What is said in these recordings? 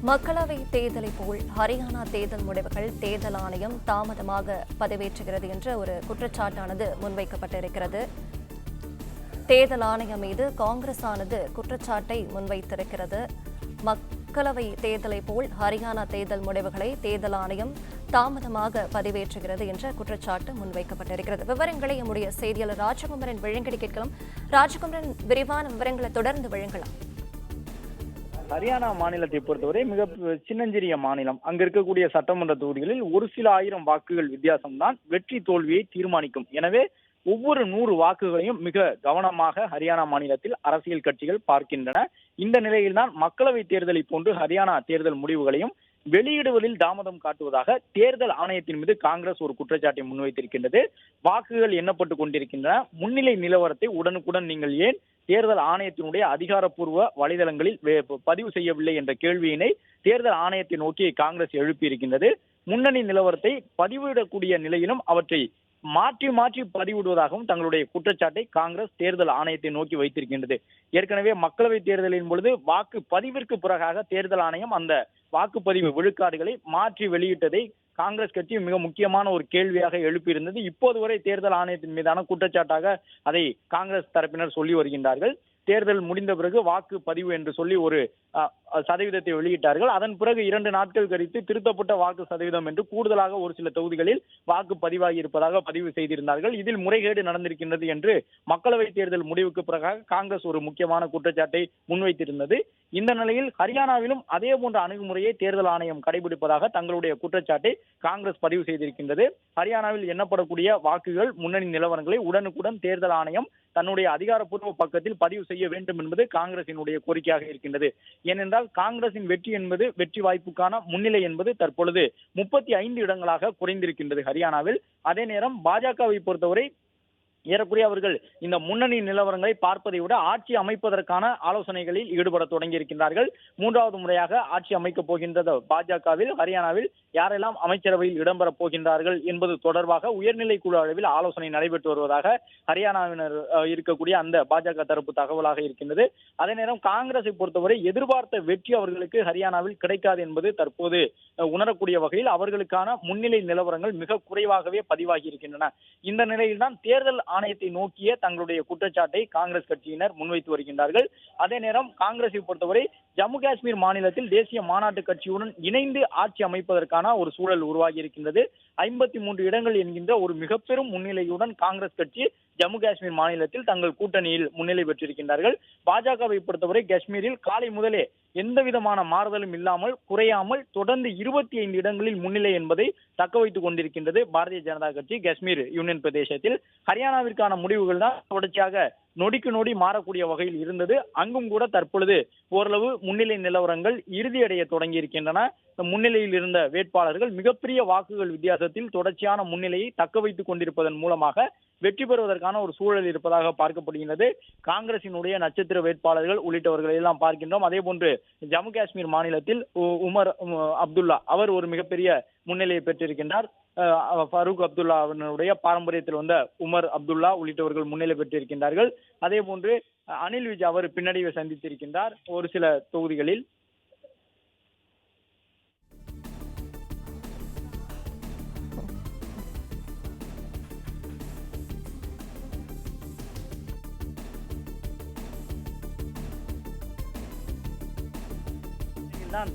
மக்களவை தேர்தலை போல் ஹரியானா தேர்தல் முடிவுகள் தேர்தல் ஆணையம் தாமதமாக பதிவேற்றுகிறது என்ற ஒரு குற்றச்சாட்டானது முன்வைக்கப்பட்டிருக்கிறது. தேர்தல் ஆணையம் மீது காங்கிரஸ் ஆனது குற்றச்சாட்டை முன்வைத்திருக்கிறது. மக்களவை தேர்தலை போல் ஹரியானா தேர்தல் முடிவுகளை தேர்தல் ஆணையம் தாமதமாக பதிவேற்றுகிறது என்ற குற்றச்சாட்டு முன்வைக்கப்பட்டிருக்கிறது. விவரங்களை நம்முடைய செய்தியாளர் ராஜகுமரன் வழங்கி கேட்கலாம். ராஜகுமரன், விரிவான விவரங்களை தொடர்ந்து வழங்கலாம். ஹரியானா மாநிலத்தை பொறுத்தவரை மிக சின்னஞ்சிறிய மாநிலம். அங்க இருக்கக்கூடிய சட்டமன்ற தொகுதிகளில் ஒரு சில ஆயிரம் வாக்குகள் வித்தியாசம்தான் வெற்றி தோல்வியை தீர்மானிக்கும். எனவே ஒவ்வொரு 100 வாக்குகளையும் மிக கவனமாக ஹரியானா மாநிலத்தில் அரசியல் கட்சிகள் பார்க்கின்றன. இந்த நிலையில்தான் மக்களவை தேர்தலை போன்று ஹரியானா தேர்தல் முடிவுகளையும் வெளியிடுவதில் தாமதம் காட்டுவதாக தேர்தல் ஆணையத்தின் மீது காங்கிரஸ் ஒரு குற்றச்சாட்டை முன்வைத்திருக்கின்றது. வாக்குகள் எண்ணப்பட்டுக் கொண்டிருக்கின்றன, முன்னிலை நிலவரத்தை உடனுக்குடன் நீங்கள் ஏன் தேர்தல் ஆணையத்தினுடைய அதிகாரப்பூர்வ வலைதளங்களில் பதிவு செய்யவில்லை என்ற கேள்வியினை தேர்தல் ஆணையத்தை நோக்கி காங்கிரஸ் எழுப்பியிருக்கின்றது. முன்னணி நிலவரத்தை பதிவிடக்கூடிய நிலையிலும் அவற்றை மாற்றி மாற்றி பதிவிடுவதாகவும் தங்களுடைய குற்றச்சாட்டை காங்கிரஸ் தேர்தல் ஆணையத்தை நோக்கி வைத்திருக்கின்றது. ஏற்கனவே மக்களவை தேர்தலின் பொழுது வாக்கு பதிவிற்கு பிறகாக தேர்தல் ஆணையம் அந்த வாக்குப்பதிவு விழுக்காடுகளை மாற்றி வெளியிட்டதை காங்கிரஸ் கட்சி மிக முக்கியமான ஒரு கேள்வியாக எழுப்பியிருந்தது. இப்போது வரை தேர்தல் ஆணையத்தின் மீதான குற்றச்சாட்டாக அதை காங்கிரஸ் தரப்பினர் சொல்லி வருகின்றார்கள். தேர்தல் முடிந்த பிறகு வாக்கு பதிவு என்று சொல்லி ஒரு சதவீதத்தை வெளியிட்டார்கள். அதன் பிறகு 2 நாட்கள் கழித்து திருத்தப்பட்ட வாக்கு சதவீதம் என்று கூடுதலாக ஒரு சில தொகுதிகளில் வாக்கு பதிவாகி இருப்பதாக பதிவு செய்திருந்தார்கள். இதில் முறைகேடு நடந்திருக்கின்றது என்று மக்களவை தேர்தல் முடிவுக்கு பிறகாக காங்கிரஸ் ஒரு முக்கியமான குற்றச்சாட்டை முன்வைத்திருந்தது. இந்த நிலையில் ஹரியானாவிலும் அதே போன்ற அணுகுமுறையை தேர்தல் ஆணையம் கடைபிடிப்பதாக தங்களுடைய குற்றச்சாட்டை காங்கிரஸ் பதிவு செய்திருக்கின்றது. ஹரியானாவில் எண்ணப்படக்கூடிய வாக்குகள் முன்னணி நிலவரங்களை உடனுக்குடன் தேர்தல் ஆணையம் தன்னுடைய அதிகாரப்பூர்வ பக்கத்தில் பதிவு செய்ய வேண்டும் என்பது காங்கிரசினுடைய கோரிக்கையாக இருக்கின்றது. ஏனென்றால் காங்கிரசின் வெற்றி என்பது வெற்றி வாய்ப்புக்கான முன்னிலை என்பது தற்பொழுது 35 இடங்களாக குறைந்திருக்கின்றது ஹரியானாவில். அதே நேரம் பாஜகவை பொறுத்தவரை ஏறக்குறைய அவர்கள் இந்த முன்னணி நிலவரங்களை பார்ப்பதை விட ஆட்சி அமைப்பதற்கான ஆலோசனைகளில் ஈடுபட தொடங்கி இருக்கின்றார்கள். 3வது முறையாக ஆட்சி அமைக்கப் போகின்ற பாஜகவில் ஹரியானாவில் யாரெல்லாம் அமைச்சரவையில் இடம்பெறப் போகின்றார்கள் என்பது தொடர்பாக உயர்நிலை குழு அளவில் ஆலோசனை நடைபெற்று வருவதாக ஹரியானாவினர் இருக்கக்கூடிய அந்த பாஜக தரப்பு தகவலாக இருக்கின்றது. அதே நேரம் காங்கிரஸை பொறுத்தவரை எதிர்பார்த்த வெற்றி அவர்களுக்கு ஹரியானாவில் கிடைக்காது என்பது தற்போது உணரக்கூடிய வகையில் அவர்களுக்கான முன்னிலை நிலவரங்கள் மிக குறைவாகவே பதிவாகி இருக்கின்றன. இந்த நிலையில்தான் தேர்தல் ஆணையத்தை நோக்கிய தங்களுடைய குற்றச்சாட்டை காங்கிரஸ் கட்சியினர் முன்வைத்து வருகின்றார்கள். அதே நேரம் காங்கிரஸை பொறுத்தவரை ஜம்மு காஷ்மீர் மாநிலத்தில் தேசிய மாநாட்டு கட்சியுடன் இணைந்து ஆட்சி அமைப்பதற்கான ஒரு சூழல் உருவாகி இருக்கின்றது. 53 இடங்கள் என்கின்ற ஒரு மிக பெரும் முன்னிலையுடன் காங்கிரஸ் கட்சி ஜம்மு காஷ்மீர் மாநிலத்தில் தங்கள் கூட்டணியில் முன்னிலை பெற்றிருக்கின்றார்கள். பாஜகவை பொறுத்தவரை காஷ்மீரில் காலை முதலே எந்த விதமான மாறுதலும் இல்லாமல் குறையாமல் தொடர்ந்து 25 இடங்களில் முன்னிலை என்பதை தக்க வைத்துக் கொண்டிருக்கின்றது பாரதிய ஜனதா கட்சி காஷ்மீர் யூனியன் பிரதேசத்தில். ஹரியானாவிற்கான முடிவுகள் தான் தொடர்ச்சியாக நொடிக்கு நொடி மாறக்கூடிய வகையில் இருந்தது. அங்கும் கூட தற்பொழுது ஓரளவு முன்னிலை நிலவரங்கள் இறுதியடைய தொடங்கி இருக்கின்றன. முன்னிலையில் இருந்த வேட்பாளர்கள் மிகப்பெரிய வாக்குகள் வித்தியாசத்தில் தொடர்ச்சியான முன்னிலையை தக்க வைத்துக் கொண்டிருப்பதன் மூலமாக வெற்றி பெறுவதற்கான ஒரு சூழல் இருப்பதாக பார்க்கப்படுகின்றது. காங்கிரசினுடைய நட்சத்திர வேட்பாளர்கள் உள்ளிட்டவர்களை எல்லாம் பார்க்கின்றோம். அதே போன்று ஜம்மு காஷ்மீர் மாநிலத்தில் உமர் அப்துல்லா அவர் ஒரு மிகப்பெரிய முன்னிலையை பெற்றிருக்கின்றார். ஃபரூக் அப்துல்லா அவர்களுடைய பாரம்பரியத்தில் வந்த உமர் அப்துல்லா உள்ளிட்டவர்கள் முன்னிலை பெற்றிருக்கின்றார்கள். அதே போன்று அனில் விஜ் அவர் பின்னடைவை சந்தித்திருக்கின்றார் ஒரு சில தொகுதிகளில்.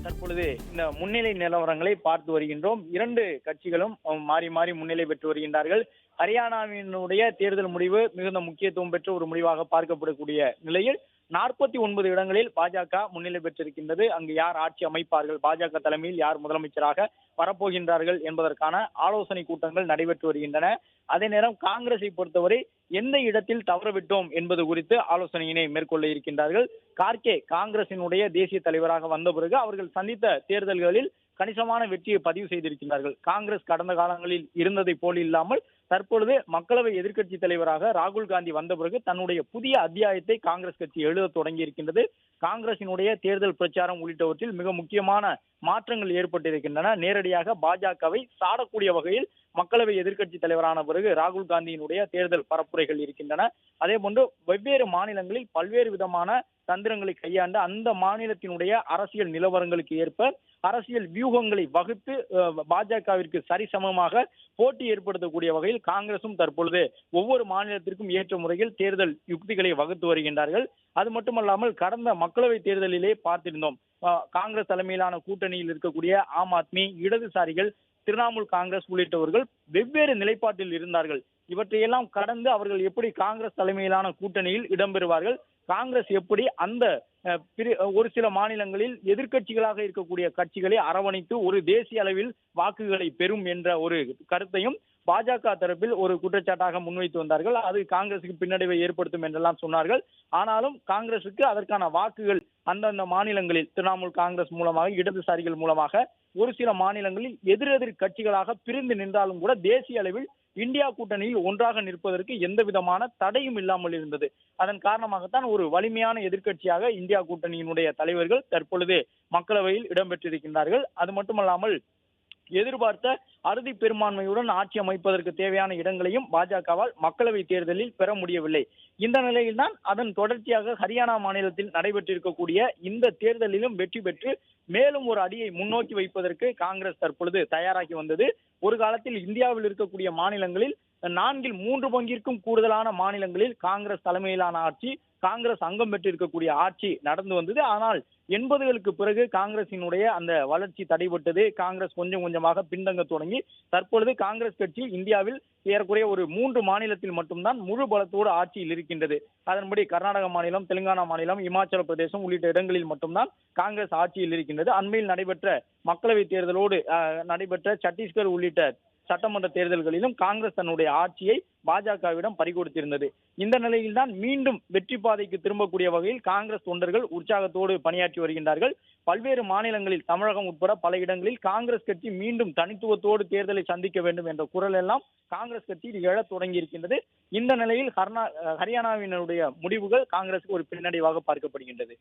தற்பொழுது இந்த முன்னிலை நிலவரங்களை பார்த்து வருகின்றோம். 2 கட்சிகளும் மாறி மாறி முன்னிலை பெற்று வருகின்றார்கள். ஹரியானாவினுடைய தேர்தல் முடிவு மிகுந்த முக்கியத்துவம் பெற்ற ஒரு முடிவாக பார்க்கப்படக்கூடிய நிலையில் 49 இடங்களில் பாஜக முன்னிலை பெற்றிருக்கின்றது. அங்கு யார் ஆட்சி அமைப்பார்கள், பாஜக தலைமையில் யார் முதலமைச்சராக வரப்போகின்றார்கள் என்பதற்கான ஆலோசனை கூட்டங்கள் நடைபெற்று வருகின்றன. அதே நேரம் காங்கிரஸை பொறுத்தவரை எந்த இடத்தில் தவறவிட்டோம் என்பது குறித்து ஆலோசனையினை மேற்கொள்ள இருக்கின்றார்கள். கார்கே காங்கிரசினுடைய தேசிய தலைவராக வந்த பிறகு அவர்கள் சந்தித்த தேர்தல்களில் கணிசமான வெற்றியை பதிவு செய்திருக்கிறார்கள். காங்கிரஸ் கடந்த காலங்களில் இருந்ததை போல் இல்லாமல் தற்பொழுது மக்களவை எதிர்க்கட்சி தலைவராக ராகுல் காந்தி வந்த பிறகு தன்னுடைய புதிய அத்தியாயத்தை காங்கிரஸ் கட்சி எழுத தொடங்கி இருக்கின்றது. காங்கிரசினுடைய தேர்தல் பிரச்சாரம் உள்ளிட்டவற்றில் மிக முக்கியமான மாற்றங்கள் ஏற்பட்டிருக்கின்றன. நேரடியாக பாஜகவை சாடக்கூடிய வகையில் மக்களவை எதிர்க்கட்சி தலைவரான பிறகு ராகுல் காந்தியினுடைய தேர்தல் பரப்புரைகள் இருக்கின்றன. அதே போன்று வெவ்வேறு மாநிலங்களில் பல்வேறு விதமான தந்திரங்களை கையாண்டு அந்த மாநிலத்தினுடைய அரசியல் நிலவரங்களுக்கு ஏற்ப அரசியல் வியூகங்களை வகுத்து பாஜகவிற்கு சரிசமமாக போட்டி ஏற்படுத்தக்கூடிய வகையில் காங்கிரசும் தற்பொழுது ஒவ்வொரு மாநிலத்திற்கும் ஏற்ற முறையில் தேர்தல் யுக்திகளை வகுத்து வருகின்றார்கள். அது மட்டுமல்லாமல் கடந்த மக்களவை தேர்தலிலே பார்த்திருந்தோம், காங்கிரஸ் தலைமையிலான கூட்டணியில் இருக்கக்கூடிய ஆம் ஆத்மி, இடதுசாரிகள், திரிணாமுல் காங்கிரஸ் உள்ளிட்டவர்கள் வெவ்வேறு நிலைப்பாட்டில் இருந்தார்கள். இவற்றையெல்லாம் கடந்து அவர்கள் எப்படி காங்கிரஸ் தலைமையிலான கூட்டணியில் இடம்பெறுவார்கள், காங்கிரஸ் எப்படி அந்த ஒரு சில மாநிலங்களில் எதிர்க்கட்சிகளாக இருக்கக்கூடிய கட்சிகளை அரவணைத்து ஒரு தேசிய அளவில் வாக்குகளை பெறும் என்ற ஒரு கருத்தையும் பாஜக தரப்பில் ஒரு குற்றச்சாட்டாக முன்வைத்து வந்தார்கள். அது காங்கிரசுக்கு பின்னடைவை ஏற்படுத்தும் என்றெல்லாம் சொன்னார்கள். ஆனாலும் காங்கிரசுக்கு அதற்கான வாக்குகள் அந்தந்த மாநிலங்களில் திரிணாமுல் காங்கிரஸ் மூலமாக, இடதுசாரிகள் மூலமாக ஒரு சில மாநிலங்களில் எதிரெதிர் கட்சிகளாக பிரிந்து நின்றாலும் கூட தேசிய அளவில் இந்தியா கூட்டணியில் ஒன்றாக நிற்பதற்கு எந்த விதமான தடையும் இல்லாமல் இருந்தது. அதன் காரணமாகத்தான் ஒரு வலிமையான எதிர்க்கட்சியாக இந்தியா கூட்டணியினுடைய தலைவர்கள் தற்பொழுது மக்களவையில் இடம்பெற்றிருக்கின்றார்கள். அது மட்டுமல்லாமல் எதிர்பார்த்த அறுதி பெரும்பான்மையுடன் ஆட்சி அமைப்பதற்கு தேவையான இடங்களையும் பாஜகவால் மக்களவை தேர்தலில் பெற முடியவில்லை. இந்த நிலையில்தான் அதன் தொடர்ச்சியாக ஹரியானா மாநிலத்தில் நடைபெற்றிருக்கக்கூடிய இந்த தேர்தலிலும் வெற்றி பெற்று மேலும் ஒரு அடியை முன்னோக்கி வைப்பதற்கு காங்கிரஸ் தற்பொழுது தயாராகி வந்தது. ஒரு காலத்தில் இந்தியாவில் இருக்கக்கூடிய மாநிலங்களில் 4/3 பங்கிற்கும் கூடுதலான மாநிலங்களில் காங்கிரஸ் தலைமையிலான ஆட்சி, காங்கிரஸ் அங்கம் பெற்றிருக்கக்கூடிய ஆட்சி நடந்து வந்தது. ஆனால் 80களுக்கு பிறகு காங்கிரசினுடைய அந்த வளர்ச்சி தடைபட்டது. காங்கிரஸ் கொஞ்சம் கொஞ்சமாக பின்தங்க தொடங்கி தற்பொழுது காங்கிரஸ் கட்சி இந்தியாவில் ஏறக்குறைய ஒரு 3 மாநிலத்தில் மட்டும்தான் முழு பலத்தோடு ஆட்சியில் இருக்கின்றது. அதன்படி கர்நாடக மாநிலம், தெலுங்கானா மாநிலம், இமாச்சல பிரதேசம் உள்ளிட்ட இடங்களில் மட்டும்தான் காங்கிரஸ் ஆட்சியில் இருக்கின்றது. அண்மையில் நடைபெற்ற மக்களவை தேர்தலோடு நடைபெற்ற சத்தீஸ்கர் உள்ளிட்ட சட்டமன்ற தேர்தல்களிலும் காங்கிரஸ் தன்னுடைய ஆட்சியை பாஜகவிடம் பறிகொடுத்திருந்தது. இந்த நிலையில்தான் மீண்டும் வெற்றி பாதைக்கு திரும்பக்கூடிய வகையில் காங்கிரஸ் தொண்டர்கள் உற்சாகத்தோடு பணியாற்றி வருகின்றார்கள். பல்வேறு மாநிலங்களில், தமிழகம் உட்பட பல இடங்களில் காங்கிரஸ் கட்சி மீண்டும் தனித்துவத்தோடு தேர்தலை சந்திக்க வேண்டும் என்ற குரல் எல்லாம் காங்கிரஸ் கட்சியில் எழத் தொடங்கி இருக்கின்றது. இந்த நிலையில் ஹரியானாவினுடைய முடிவுகள் காங்கிரசுக்கு ஒரு பின்னடைவாக பார்க்கப்படுகின்றது.